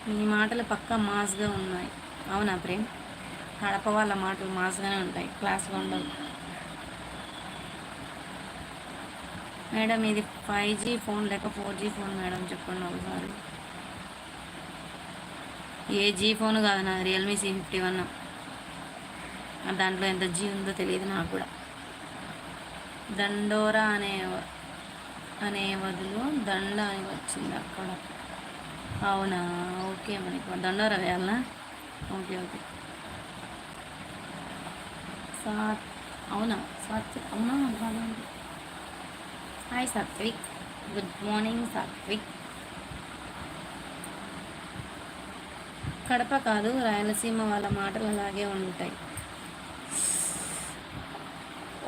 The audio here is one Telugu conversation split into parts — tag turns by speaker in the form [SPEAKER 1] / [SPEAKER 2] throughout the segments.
[SPEAKER 1] మీ మాటలు పక్కా మాస్గా ఉన్నాయి. అవునా ప్రేమ్? కడప వాళ్ళ మాటలు మాస్గానే ఉంటాయి, క్లాస్గా ఉండవు. మేడం ఇది 5G ఫోన్ లేక 4G ఫోన్ మేడం, చెప్పండి ఒకసారి. ఏ జీ ఫోన్ కాదు, నా రియల్మీ C51. దాంట్లో ఎంత జీ ఉందో తెలియదు నాకు కూడా. దండోరా అనే బదులు దండ అని వచ్చింది అక్కడ. అవునా, ఓకే. మనకి దండోరా వేయాలనా? Okay okay. సాత్ అవునా, సాత్విక్ అవునా? Hi Satvik, good morning Satvik. Kadapa కాదు, రాయలసీమ వాళ్ళ మాటలు అలాగే ఉంటాయి.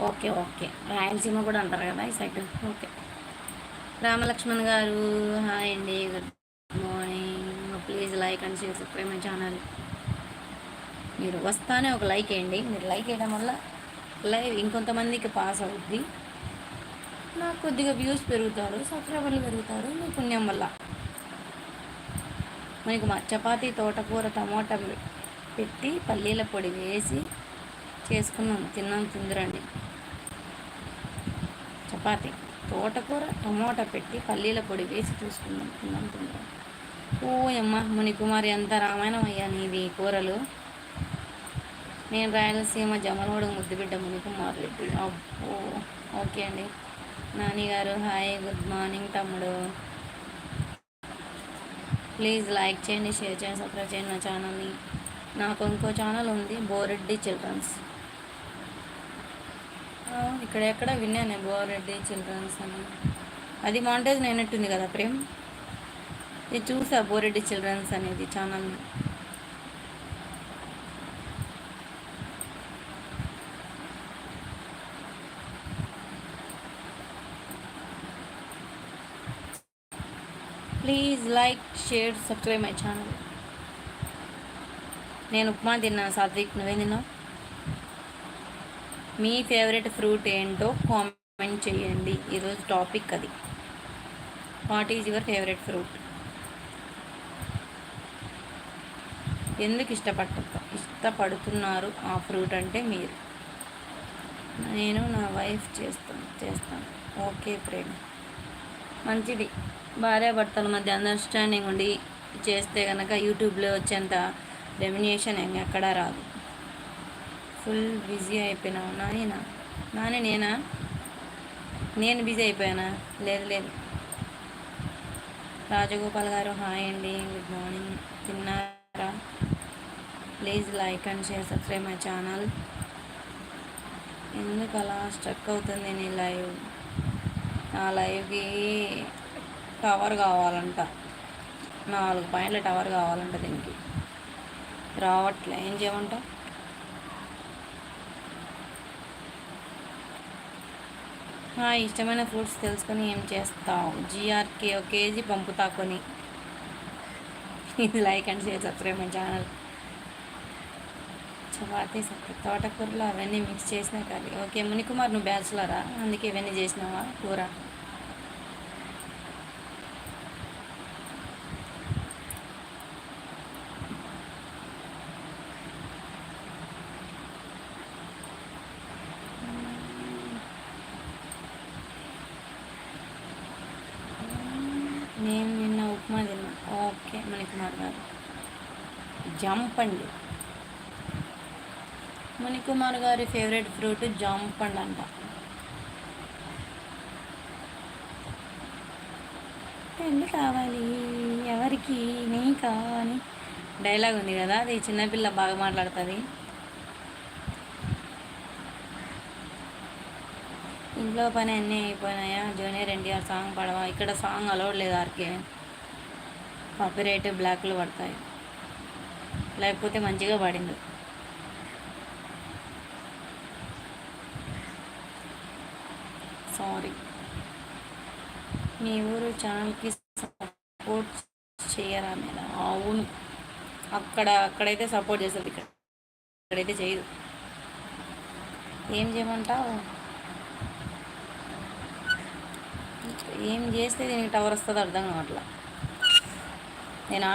[SPEAKER 1] ఓకే ఓకే, రాయలసీమ కూడా అంటారు కదా ఈ సైడ్. ఓకే. రామలక్ష్మణ్ గారు హాయ్ అండి, good morning. Please like and share subscribe my channel. మీరు వస్తానే ఒక లైక్ వేయండి. మీరు లైక్ వేయడం వల్ల లైవ్ ఇంకొంతమందికి పాస్ అవుద్ది, నాకు కొద్దిగా వ్యూస్ పెరుగుతారు, సబ్స్క్రైబర్లు పెరుగుతారు, మీ పుణ్యం వల్ల. మనకు చపాతీ తోటకూర టమాటా పెట్టి పల్లీల పొడి వేసి చేసుకున్నాం, తిన్నాం, తిందురండి. చపాతీ తోటకూర టమాటా పెట్టి పల్లీల పొడి వేసి చూసుకుందాం, తిన్నాం, తిందురం. ఓ అమ్మ మునికుమారి, ఎంత రామాయణం అయ్యా నీది కూరలు. నేను రాయలసీమ జమలవాడ ముద్దుబిడ్డ మునికుమార్ రెడ్డి. అబ్బో, ఓకే అండి. నాని గారు హాయ్, గుడ్ మార్నింగ్ తమ్ముడు. ప్లీజ్ లైక్ చేయండి, షేర్ చేయండి, సబ్స్క్రైబ్ చేయండి నా ఛానల్ని. నాకు ఇంకో ఛానల్ ఉంది, బోరెడ్డి చిల్డ్రన్స్. ఇక్కడెక్కడ విన్నాను బోరెడ్డి చిల్డ్రన్స్ అని. అది మానిటైజ్ అయినట్టుంది కదా ప్రేమ్? ఇది చూసా, బోరెడ్డి చిల్డ్రన్స్ అనేది ఛానల్ని. Please like share subscribe my channel. నేను ఉప్మా తిన్నాను సాత్విక్, నువ్వేం తిన్నావు? మీ ఫేవరెట్ ఫ్రూట్ ఏంటో కామెంట్ చేయండి, ఈరోజు టాపిక్ అది. What is your favourite fruit? ఎందుకు ఇష్టపడుతున్నారు ఆ ఫ్రూట్ అంటే మీరు? నేను నా వైఫ్ చేస్తాను. ఓకే ప్రేమ్, మంచిది. భార్యాభర్తల మధ్య అండర్స్టాండింగ్ ఉండి చేస్తే కనుక యూట్యూబ్లో వచ్చేంత రెమ్యునేషన్ ఎక్కడా రాదు. ఫుల్ బిజీ అయిపోయినావు నాని నేనా? నేను బిజీ అయిపోయానా? లేదు లేదు. రాజగోపాల్ గారు హాయ్ అండి, గుడ్ మార్నింగ్. తిన్నారా? Please like and share subscribe my channel. ఎందుకు అలా స్ట్రక్ అవుతుంది నీ లైవ్? నా లైవ్కి టవర్ కావాలంట, 4 పాయింట్ల టవర్ కావాలంట. దీనికి రావట్లే, ఏం చేయమంట? ఇష్టమైన ఫ్రూట్స్ తెలుసుకొని ఏం చేస్తావు? GRK ఒక కేజీ పంపుతా కొని. ఇది like and share subscribe my channel. Chapati తోటకూరలో అవన్నీ మిక్స్ చేసిన కర్రీ. ఓకే మునికుమార్, నువ్వు బ్యాచులరా, అందుకే ఇవన్నీ చేసినావా కూర? నేను నిన్న ఉప్మా తిన్నా. ఓకే మునికుమార్ గారు, జాంపండు. మునికుమార్ గారి ఫేవరెట్ ఫ్రూట్ జాంపండు అంట. పెళ్ళి కావాలి ఎవరికి? నీకా అని డైలాగ్ ఉంది కదా, అది చిన్నపిల్ల బాగా మాట్లాడుతుంది. ఇంట్లో పని అన్నీ అయిపోయినాయా? జూనియర్ ఎన్టీఆర్ సాంగ్ పడవా? ఇక్కడ సాంగ్ అలౌడ్ లేదు ఆర్కే, కాపీరైట్ బ్లాక్లు పడతాయి. లేకపోతే మంచిగా పాడింది. సారీ. మీ ఊరు ఛానల్కి సపోర్ట్ చేయరా మీద? అవును, అక్కడైతే సపోర్ట్ చేస్తుంది, ఇక్కడైతే చేయదు. ఏం చేయమంటావు? ఏం చేస్తే దీనికి టవర్ వస్తుందో అర్థం కావట్లా. నేను